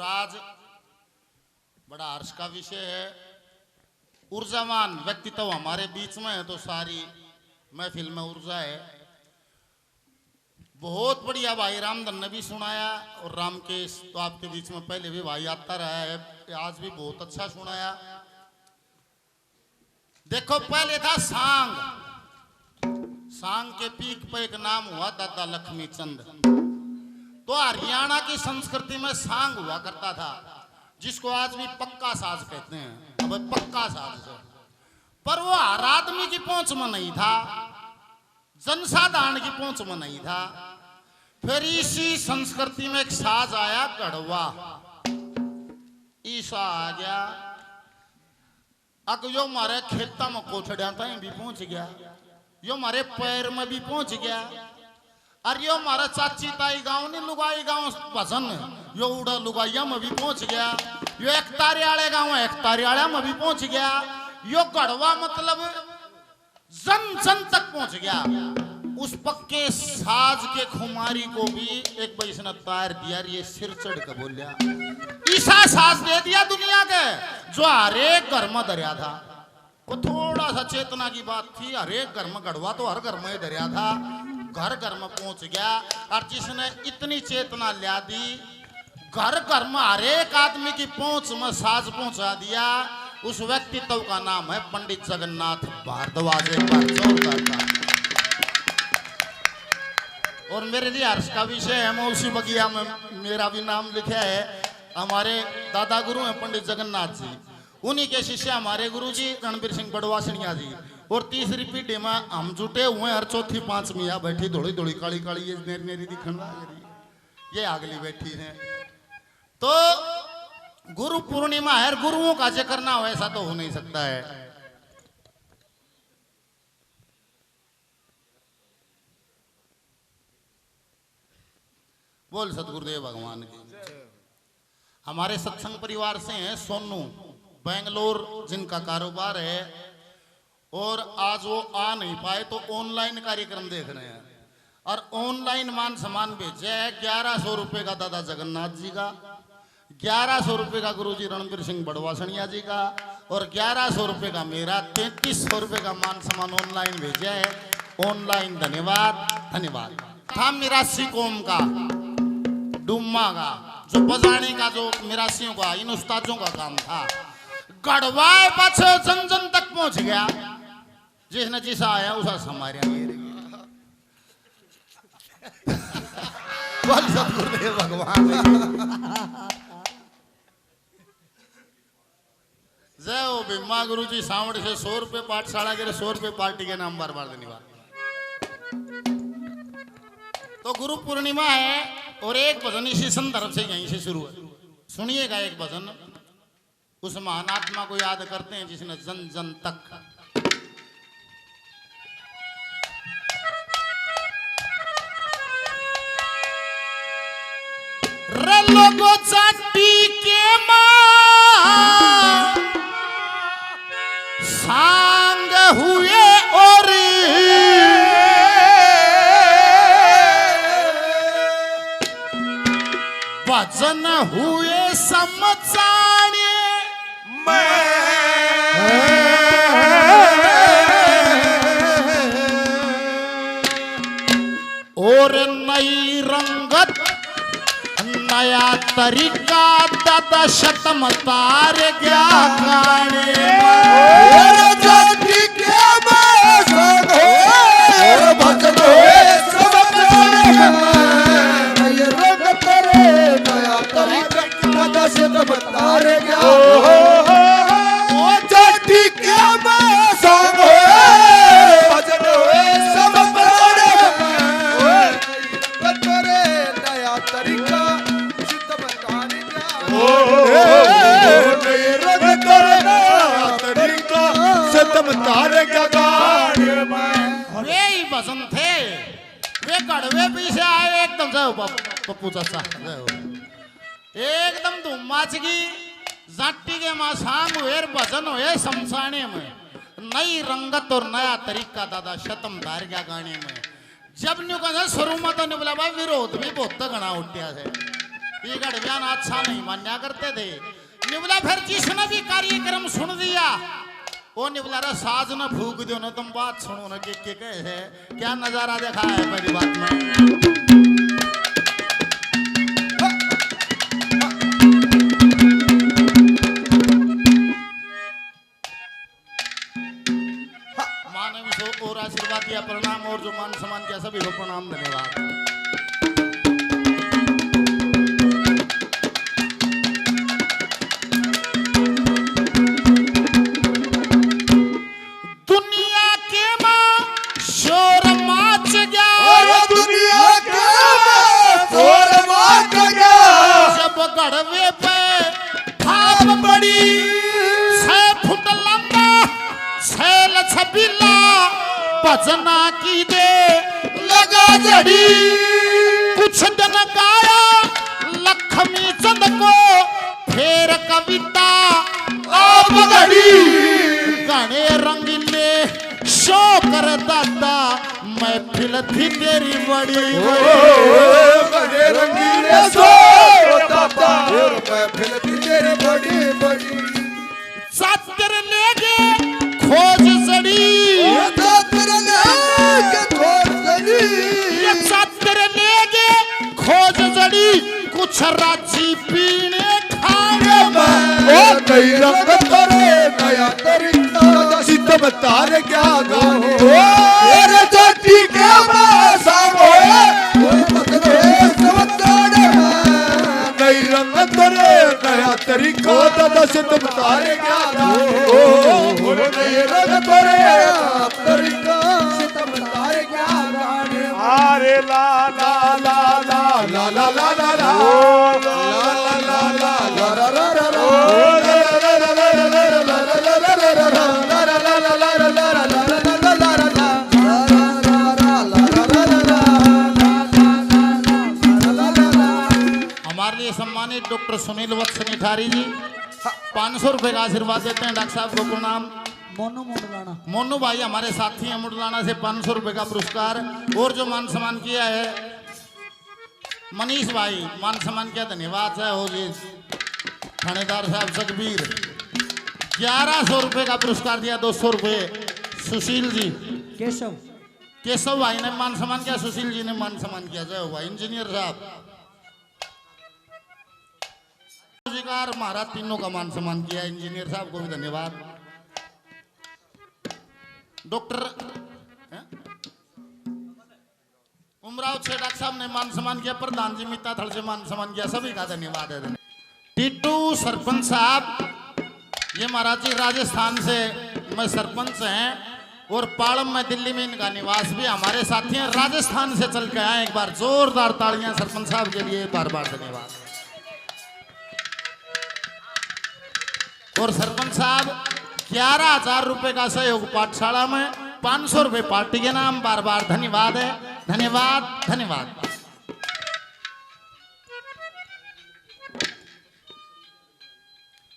आज बड़ा हर्ष का विषय है। ऊर्जावान व्यक्तित्व हमारे बीच में है तो सारी महफिल में ऊर्जा है। बहुत बढ़िया भाई रामधन ने भी सुनाया और रामकेश तो आपके बीच में पहले भी भाई आता रहा है, आज भी बहुत अच्छा सुनाया। देखो पहले था सांग, सांग के पीक पे एक नाम हुआ दादा लक्ष्मी चंद। तो हरियाणा की संस्कृति में सांग हुआ करता था जिसको आज भी पक्का साज कहते हैं। अब पक्का साज है पर वो हर आदमी की पहुंच में नहीं था, जनसाधारण की पहुंच में नहीं था। फिर इसी संस्कृति में एक साज आया गढ़वा, ईसा आ गया। अब यो हमारे खेता में कोठड़िया तक भी पहुंच गया, यो हमारे पैर में भी पहुंच गया। अरे यो हमारा चाची ताई गांव नहीं लुगाई गांव भजन, यो उड़ा लुगाइया में भी पहुंच गया। यो एक तारियाले गांव एक तारियाला में भी पहुंच गया। यो गढ़वा मतलब जन जन तक पहुंच गया। उस पक्के साज के खुमारी को भी एक भाई इसने तार दिया, ये सिर चढ़ कर बोलिया ईसा साज दे दिया दुनिया के जो हर एक घर में दरिया था। वो थोड़ा सा चेतना की बात थी, हर एक घर में गढ़वा तो हर घर में दरिया था, घर घर में पहुंच गया। और जिसने इतनी चेतना ला दी, घर घर में हर एक आदमी की पहुंच में साज पहुंचा दिया, उस व्यक्तित्व का नाम है पंडित जगन्नाथ भारद्वाज। एक बार जोरदार ताली। और मेरे लिए हर्ष का विषय है, मैं उसी बगिया में मेरा भी नाम लिखा है। हमारे दादा गुरु हैं पंडित जगन्नाथ जी, उन्हीं के शिष्य हमारे गुरु जी रणबीर सिंह बड़वासनिया जी। और तीसरी पीढ़ी में हम जुटे हुए हर चौथी पांच मियाँ बैठी धोड़ी धोड़ी काली काली ये मेरी मेरी दिखन ये अगली बैठी है। तो गुरु पूर्णिमा है, गुरुओं का जिक्र ना हो ऐसा तो हो नहीं सकता है। बोल सतगुरुदेव भगवान की। हमारे सत्संग परिवार से हैं सोनू, बेंगलोर जिनका कारोबार है, और आज वो आ नहीं पाए तो ऑनलाइन कार्यक्रम देख रहे हैं। और ऑनलाइन मान सम्मान भेजे है 1100 रुपए का दादा जगन्नाथ जी का, 1100 रुपए का गुरुजी रणबीर सिंह बड़वासनिया जी का, और 1100 रुपए का मेरा 3300 रुपए का मान सम्मान ऑनलाइन भेजा है। ऑनलाइन धन्यवाद धन्यवाद। था मिरासी कौम का डुम्मा का जो बजाने का जो मिरासियों का इन उस्तादों का काम था। गढ़वाए पाछे जन जन तक पहुंच गया, जिसने जिसा आया उसा समारिया। बोल सतगुरुदेव भगवान जय हो। बिम्मा गुरु जी सावड़ से 100 रुपए पाठशाला के 100 रुपए पार्टी के नाम बार बार धन्यवाद। तो गुरु पूर्णिमा है और एक भजन इसी संदर्भ से यहीं से शुरू है। सुनिएगा एक भजन, उस महान आत्मा को याद करते हैं जिसने जन जन तक। लोगो चाटी के मां सांग हुए और भजन हुए समझाने और नई रंगत नया तरीका दादा शतम तार गया गाने भजन थे वे कड़वे पीछे आए एकदम से पप्पू चाचा एकदम धूम मच गई। जाटी के मां शाम हुए भजन हुए शमशाने में, नई रंगत और नया तरीका दादा शतम धार गया गाने में। जब न्यू कहा शुरू में तो नहीं बोला भाई विरोध भी बहुत घना उठिया है। ये गढ़व्यान अच्छा नहीं मान्या करते थे। निबला फिर जिसने भी कार्यक्रम सुन दिया वो निबला रे साज न फूक दो ना तुम बात सुनो ना के है क्या नजारा देखा है मेरी बात में। माँ ने भी और आशीर्वाद दिया प्रणाम और जो मान सम्मान किया सभी को प्रणाम धन्यवाद। गढ़वे पे थाप बड़ी 6 फुट लंबा 6 छबीला भजना की दे लगा जड़ी कुछ दिन गाया लक्ष्मी चंद को फिर कविता आप घड़ी गाने रंगीले शो कर दादा महफिल थी तेरी बड़ी गाने रंगीले शो महफिल थी तेरी बड़ी बड़ी सातर लेके खोज सड़ी सातर लेके खोज सड़ी ये सातर लेके खोज सड़ी कुछ राजी पीने खाने ओ कई रंग करे नया तरीका सितम तारे क्या गाओ तेरे चोटी के बासा होए कई रंग करे नया तरीका दादा सितम तारे क्या गाओ नए रंग करे तरीका सितम तारे क्या गाने अरे ला ला ला ला ला ला ला ला ला हमारे लिए सम्मानित डॉक्टर सुनील वत्स निठारी जी 500 रुपए का आशीर्वाद देते हैं। डॉक्टर साहब को प्रणाम। मोनू भाई हमारे साथी हैं मुडलाना से 500 रुपए का पुरस्कार। और जो मान सम्मान किया है मनीष भाई मान सम्मान किया धन्यवाद है हो जी। थानेदार साहब सखबीर 1100 रुपए का पुरस्कार दिया। 200 रुपए सुशील जी केशव भाई ने मान सम्मान किया। सुशील जी ने मान सम्मान किया। जय हो भाई। इंजीनियर साहब महाराज तीनों का मान सम्मान किया। इंजीनियर साहब को भी धन्यवाद। डॉक्टर उमराव छे डॉक्टर साहब ने मान सम्मान किया। प्रधान जी मिता थल से मान सम्मान किया। सभी का धन्यवाद है। टीटू सरपंच साहब ये महाराज जी राजस्थान से मैं सरपंच हैं और पालम में दिल्ली में इनका निवास भी हमारे साथी हैं। राजस्थान से चल के आए। एक बार जोरदार तालियां सरपंच साहब के लिए बार बार धन्यवाद। और सरपंच साहब 11,000 रुपए का सहयोग पाठशाला में 500 रुपए पार्टी के नाम बार बार धन्यवाद है। धन्यवाद धन्यवाद।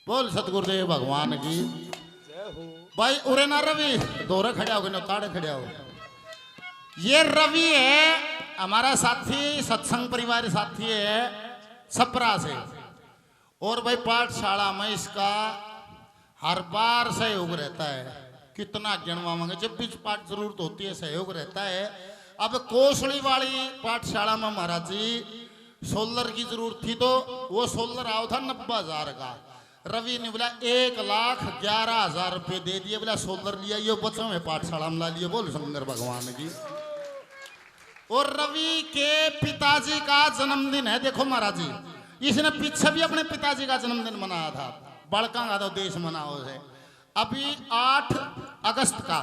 बोल सतगुरुदेव भगवान की भाई। उरे ना रवि दोरे खड़े हो गए ताड़े खड़े हो। ये रवि है हमारा साथी सत्संग परिवार साथी है सपरा से। और भाई पाठशाला में इसका हर बार सहयोग रहता है। कितना गिनवाएंगे जब भी पाठ जरूरत होती है सहयोग रहता है। अब कोसली वाली पाठशाला में महाराज जी सोलर की जरूरत थी तो वो सोलर आओ था 90,000 का। रवि ने बोला 1,11,000 रुपये दे दिए। बोला सोलर लिया ये बच्चों में पाठशाला में ला लिए। बोल शंकर भगवान की। और रवि के पिताजी का जन्मदिन है। देखो महाराज जी इसने पीछे भी अपने पिताजी का जन्मदिन मनाया था। बड़का का तो देश मनाओ है। अभी 8 अगस्त का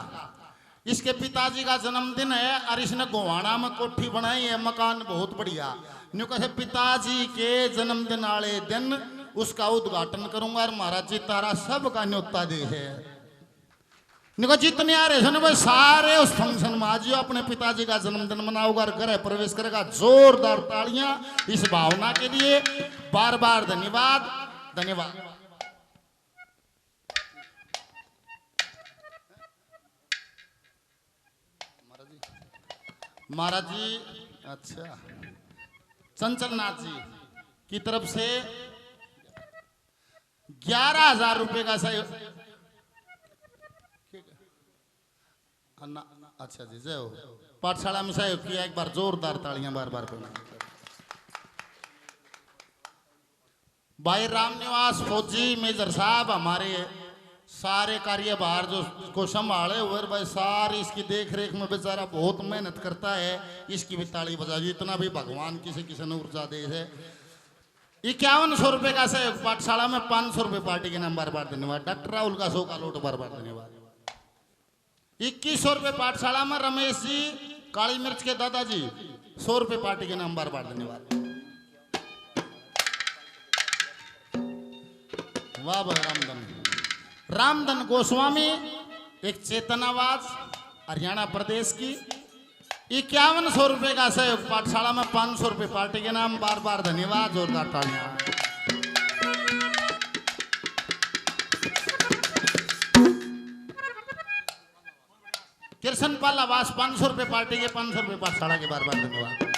इसके पिताजी का जन्मदिन है और इसने गोवाना में कोठी बनाई है। मकान बहुत बढ़िया। न्यू कहे पिताजी के जन्मदिन वाले दिन उसका उद्घाटन करूंगा और महाराज जी तारा सबका न्योता दे है। निको जितने आ रहे थे भाई सारे उस फंक्शन में आज अपने पिताजी का जन्मदिन मनाओगा। घर प्रवेश करेगा। जोरदार तालियां इस भावना के लिए बार बार धन्यवाद धन्यवाद। महाराज जी अच्छा चंचल नाथ जी की तरफ से 11,000 रुपए का सहयोग। अच्छा जी, जय हो। पाठशाला में सहयोग किया, एक बार जोरदार तालियां बार बार करना। भाई रामनिवास फौजी मेजर साहब हमारे सारे कार्यभार जो को संभाले हुए भाई, सारी इसकी देख रेख में बेचारा बहुत मेहनत करता है। इसकी भी ताली बजा दी, इतना भी भगवान किसी किसी ने ऊर्जा दे है। 5100 रुपए का सहयोग पाठशाला में, 500 रुपए पार्टी के नाम बार बार धन्यवाद। डॉक्टर राहुल का 100 का लोट बार बार धन्यवाद। 2100 रुपए पाठशाला में रमेश जी काली मिर्च के दादाजी, 100 रुपए पार्टी के नाम बार बार धन्यवाद। वाह भाई रामधन गोस्वामी, एक चेतन आवाज हरियाणा प्रदेश की, 5100 रुपए का सहयोग पाठशाला में, 500 रुपए पार्टी के नाम बार बार धन्यवाद। जोरदार तालियां। कृष्ण पाल आवास 500 रुपए पार्टी के, 500 रुपए पाठशाला के, बार बार धन्यवाद।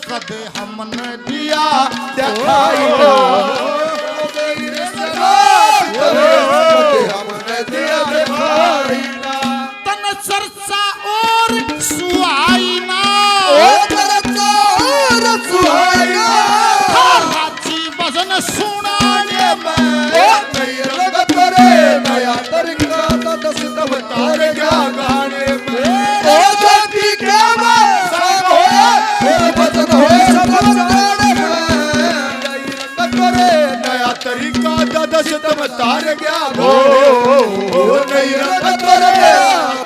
कदे हमने दिया दिखाई तन चर्चा और सुहाइना, राजी भजन सुनाने नया तरीका गाने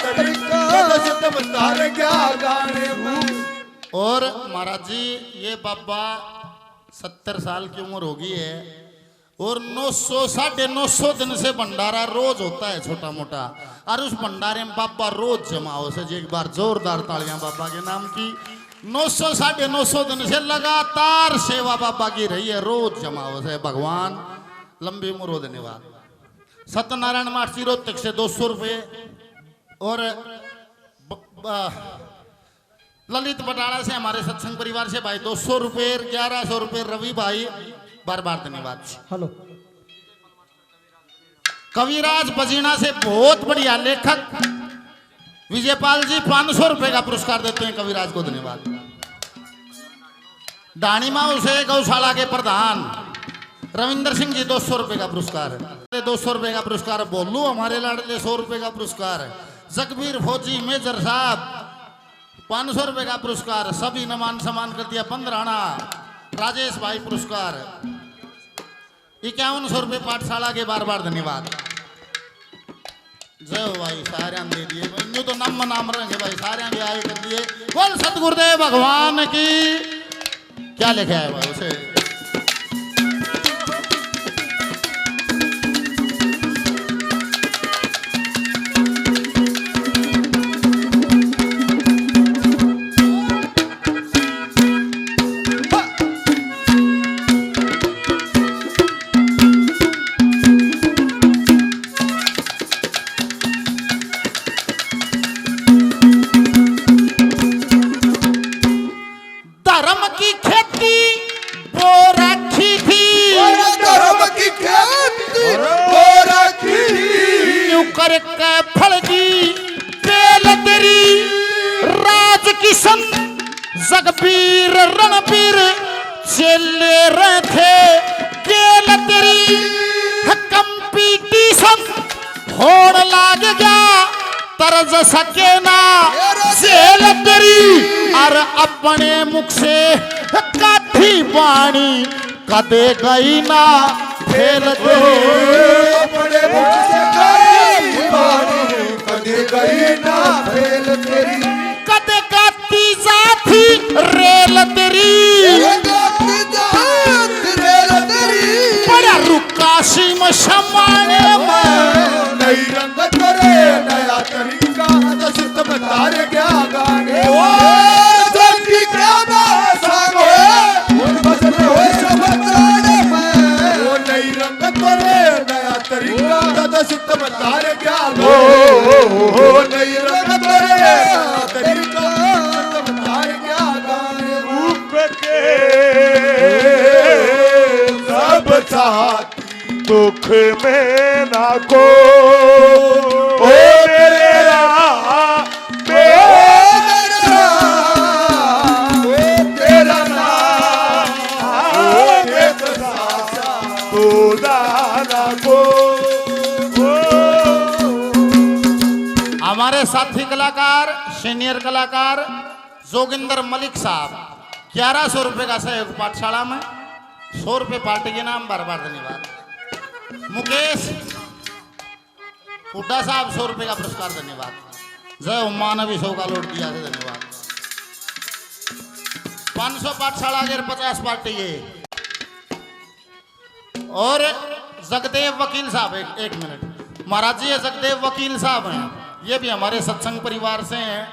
तरीका दस तम तार गया और महाराज जी ये बाबा 70 साल की उम्र होगी है और 900 950 दिन से भंडारा रोज होता है छोटा मोटा, और उस भंडारे में बाबा रोज जमा हो से। एक बार जोरदार तालियां बाबा के नाम की। 900 950 दिन से लगातार सेवा बाबा की रही है, रोज जमा हो से। भगवान लंबी उम्र हो। धन्यवाद। सत्यनारायण मार्ची रोहतक से 200 रुपये और ललित बटाला से हमारे सत्संग परिवार से भाई 200 रुपये, 1100 रुपये रवि भाई, बार बार धन्यवाद। हेलो कविराज बजीना से बहुत बढ़िया लेखक विजयपाल जी 500 रुपए का पुरस्कार देते हैं कविराज को, धन्यवाद। डाणीमा उसे गौशाला के प्रधान रविंदर सिंह जी 200 रुपए का पुरस्कार है। 200 रुपए का पुरस्कार बोलू हमारे लाडले 100 रुपए का पुरस्कार है। जगबीर फौजी मेजर साहब 500 रुपए का पुरस्कार, सभी ने मान सम्मान कर दिया। 15 राजेश भाई पुरस्कार, 5100 रुपए पाठशाला के, बार बार धन्यवाद। जय भाई सारे दे दिए, यूं तो नाम रहेंगे भाई, सारे भी आए कर दिए। बोल सतगुरुदेव भगवान की। क्या लिखा है भाई उसे? जगबीर रणबीर चले रहे गेल तेरी कंपटीशन होड़ लाग गया तरज सके ना सेल तेरी और अपने मुख से काठी बाणी कदे गई ना फेल तेरी अपने मुख से काठी बाणी कदे गई ना फेल तेरी कदे गाती जाती रेल तेरी बड़ा रुकाशी में शमाने में नई रंग करे नया तरीका दसित में तारे क्या गाने ओ जल्दी क्या ना सांगो उन बसने हो सब तारे में ओ नई रंग करे नया तरीका दसित में तारे क्या गाने ओ नई रंग करे नया तरीका दसित में तारे क्या गाने भूख के सब साथ दुख में ना को ओ मेरे तेरा नाम ना को हमारे साथी कलाकार सीनियर कलाकार जोगिंदर मलिक साहब 1100 रुपए का सहयोग पाठशाला में 100 रुपए पार्टी के नाम बार बार धन्यवाद। मुकेश हुड्डा साहब 100 रुपए का पुरस्कार धन्यवाद। जय मानवी 100 का लोड दिया था धन्यवाद। 500 पाठशाला के 50 पार्टी के और जगदेव वकील साहब एक मिनट महाराज जी। जगदेव वकील साहब हैं, ये भी हमारे सत्संग परिवार से हैं।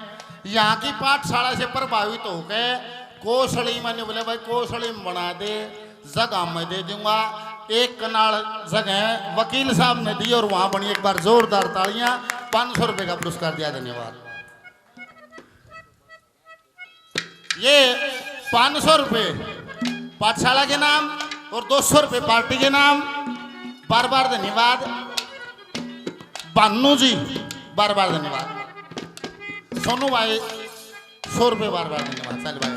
यहाँ की पाठशाला से प्रभावित होकर कोसड़ी मैंने बोले भाई कोसड़ी में बना दे, जगह मैं दे दूंगा। एक कनाल जगह वकील साहब ने दी और वहां बनी। एक बार जोरदार तालियां। 500 रुपए का पुरस्कार दिया धन्यवाद। ये 500 रुपए पाठशाला के नाम और 200 रुपए पार्टी के नाम बार बार धन्यवाद। बानू जी बार बार धन्यवाद। सोनू भाई 100 रुपए बार बार धन्यवाद। चल भाई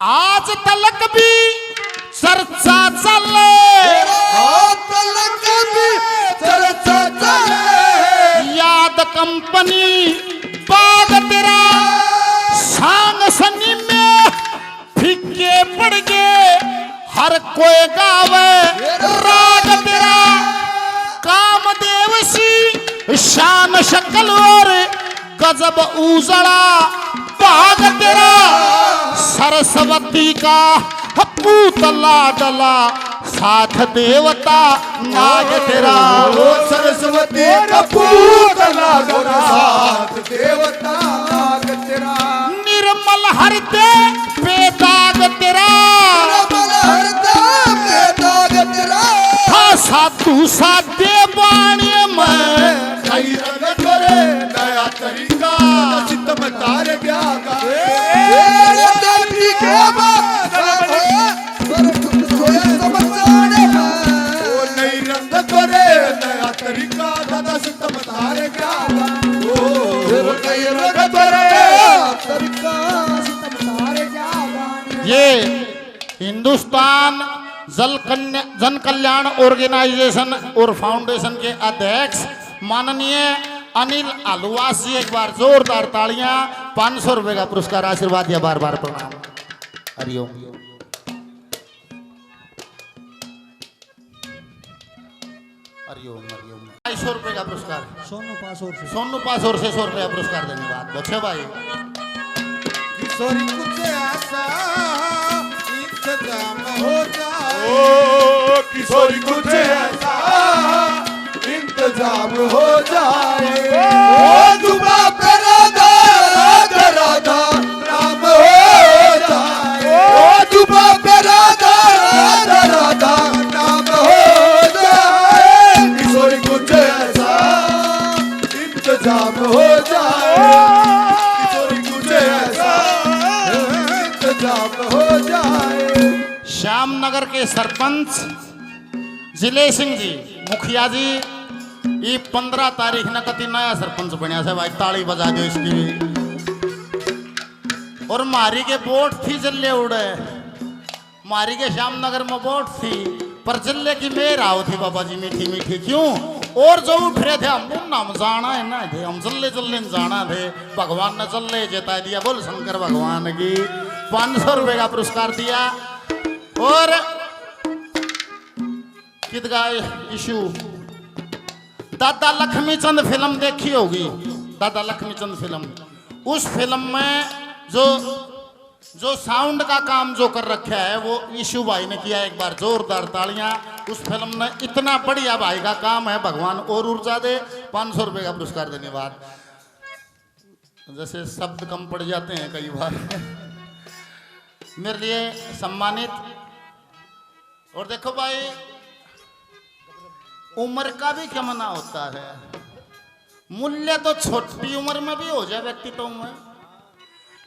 आज तलक भी चर्चा चले, याद कंपनी बाग तेरा सांग सनी में फीके पड़ गए। हर कोई गावे राग तेरा कामदेव सी शान शक्ल और गजब उजड़ा बाग तेरा। सरस्वती का पूतला डला साथ देवता नाग तेरा। सरस्वती का पूतला डला साथ देवता नाग तेरा। निर्मल हृदय बेदाग तेरा, निर्मल हृदय बेदाग तेरा। था साधु साधे बाणी में नई रंग करे नया तरीका चित्त में तारे क्या नई रंग करे नया तरीका दादा चित्त में तारे क्या नई रंग करे तरीका चित्त में तारे क्या। ये हिंदुस्तान जन कल्याण ऑर्गेनाइजेशन और फाउंडेशन के अध्यक्ष माननीय अनिल आलूवास जी। एक बार जोरदार तालियां। 500 रुपए का पुरस्कार आशीर्वाद दिया। बार बार प्रणाम। हरिओम। हरिओम हरिओम। 250 रुपए का पुरस्कार सोनू पासोर से 100 रुपए का पुरस्कार धन्यवाद। बच्चे भाई किशोरी कुछ ऐसा इंतजाम हो जाए, ओ किशोरी कुछ ऐसा इंतजाम हो जाए। ओ जुबा पे राधा राधा राधा राम हो जाए। ओ जुबा पे राधा राधा राधा राम हो जाए। किशोरी कुछ ऐसा इंतजाम हो जाए। किशोरी कुछ ऐसा इंतजाम हो जाए। श्यामनगर के सरपंच जिले सिंह जी मुखिया जी ये 15 तारीख न कति नया सरपंच बनया से भाई ताली बजा दो इसकी भी। और मारी के बोट थी जल्ले उड़े, मारी के श्यामनगर में बोट थी पर जल्ले की मेर आओ थी बाबा जी मीठी मीठी। क्यों? और जो उठ रहे थे हम जाना है ना थे, हम जल्ले जल्ले जाना थे। भगवान ने जल्ले जता दिया। बोल शंकर भगवान की। 500 रुपए का पुरस्कार दिया। और कितगा इशू दादा लक्ष्मीचंद फिल्म देखी होगी, दादा लक्ष्मीचंद फिल्म। उस फिल्म में जो साउंड का काम जो कर रखा है वो ईशु भाई ने किया। एक बार जोरदार तालियां। उस फिल्म में इतना बढ़िया भाई का काम है, भगवान और ऊर्जा दे। 500 रुपए का पुरस्कार धन्यवाद। जैसे शब्द कम पड़ जाते हैं कई बार मेरे लिए सम्मानित। और देखो भाई, उम्र का भी क्या मना होता है, मूल्य तो छोटी उम्र में भी हो जाए व्यक्तित्व में।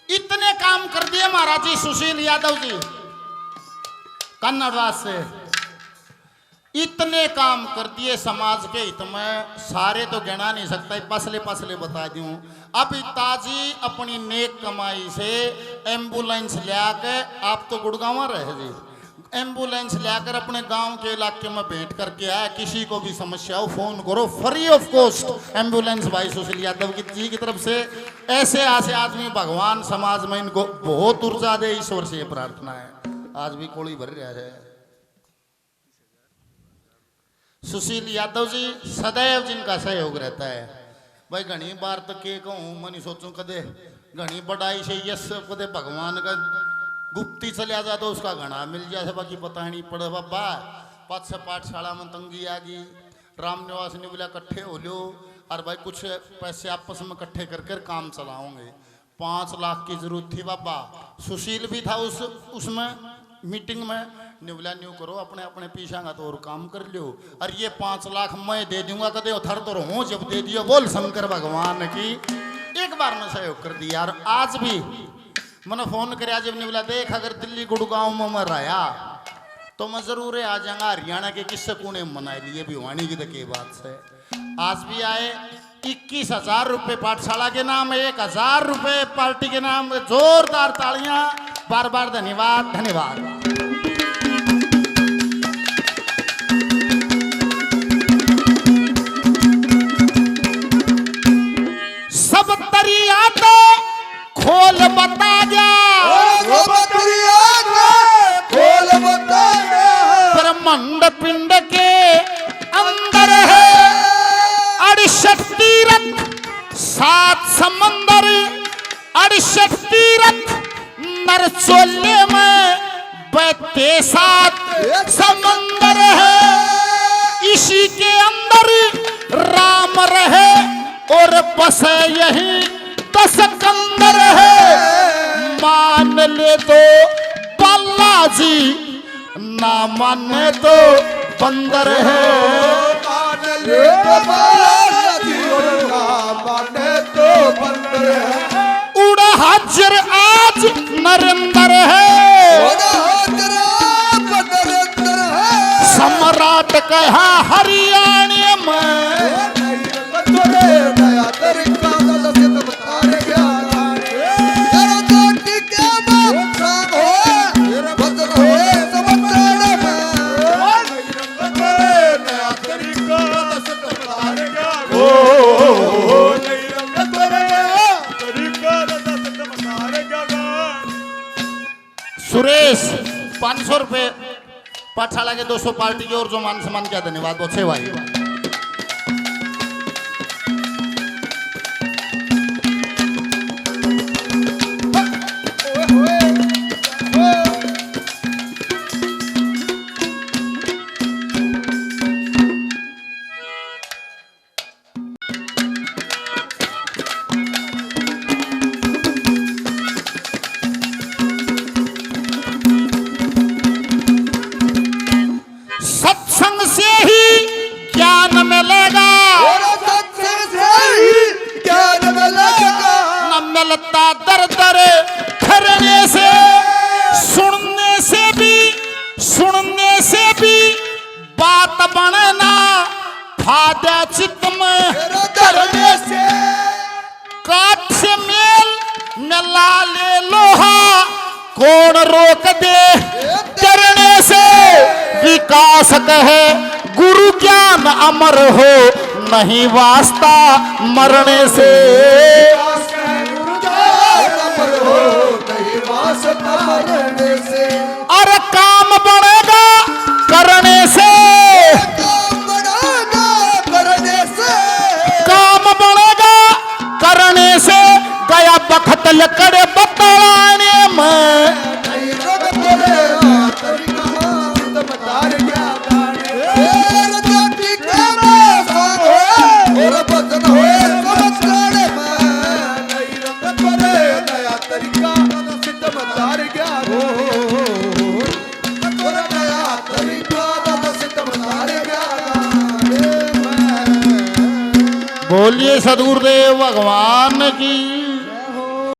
इतने काम कर दिए महाराज जी सुशील यादव जी कन्नड़वास से, इतने काम कर दिए समाज के हित में, सारे तो गिना नहीं सकता, पसले पसले बता दूं। अब ताजी अपनी नेक कमाई से एम्बुलेंस लाके, आप तो गुड़गांव रहे जी, एम्बुलेंस लाकर अपने गांव के इलाके में भेंट करके आया। किसी को भी समस्या हो फोन करो, फ्री ऑफ कॉस्ट एम्बुलेंस भाई सुशील यादव जी की तरफ से। ऐसे आदमी भगवान समाज में इनको बहुत ऊर्जा दे, ईश्वर से प्रार्थना है। आज भी कोड़ी भर रहा है। सुशील यादव जी सदैव जिनका सहयोग रहता है भाई। घनी बार तो के कहूँ मैं नहीं सोचूं कदे घनी बढ़ाई से यश कदे भगवान का गुप्ती चलिया जा तो उसका घना मिल जाए, बाकी पता नहीं पड़े बाबा। 5 पाठशाला में तंगी आ गई, राम निवास ने बोला इकट्ठे हो लो और भाई कुछ पैसे आपस में इकट्ठे कर काम चलाओगे। 5 लाख की जरूरत थी बाबा। सुशील भी था उसमें मीटिंग में, निवला न्यू करो अपने अपने पीछा का तो और काम कर लो। और ये 5 लाख मैं दे दूंगा कदे उधर तो रहूं जब दे दियो। बोल शंकर भगवान की। एक बार में सहयोग कर दिया। और आज भी मैंने फोन कर जब ने बोला देख अगर दिल्ली गुड़गांव में मैं रहा तो मैं जरूर आ जाऊंगा। हरियाणा के किस्से कोने मना लिए भिवानी की के बात से। आज भी आए। 21,000 रुपये पाठशाला के नाम, 1,000 रुपये पार्टी के नाम। जोरदार तालियां। बार बार धन्यवाद धन्यवाद। सब तरिया तो खोल बता जा, खोल बता जा। ब्रह्मांड पिंड के अंदर है 68 तीरथ 7 समंदर। 68 तीरथ नरचोले में बहते 7 समंदर है। इसी के अंदर राम रहे और बसे यही 10 कंदर है। मान ले तो बालाजी, ना माने तो बंदर है। मान ले तो बालाजी, ना माने तो बंदर है। उड़ा हाजिर आज नरेंद्र है, सम्राट कहा हरियाणा में। सुरेश 500 रुपये पाठशाला के 200 पार्टी की और जो मान सम्मान किया धन्यवाद बहुत से भाई। दर दर ठहरने से सुनने से भी बात बनना फायदा चित्त में करने से काट से मेल मेला ले लोहा कौन रोक दे, करने से विकास कहे गुरु ज्ञान अमर हो, नहीं वास्ता मरने से। अरे काम बढ़ेगा करने से, काम बढ़ेगा करने से, गया बखत लकड़े बतलाने में। बोलिए सदगुरुदेव भगवान की।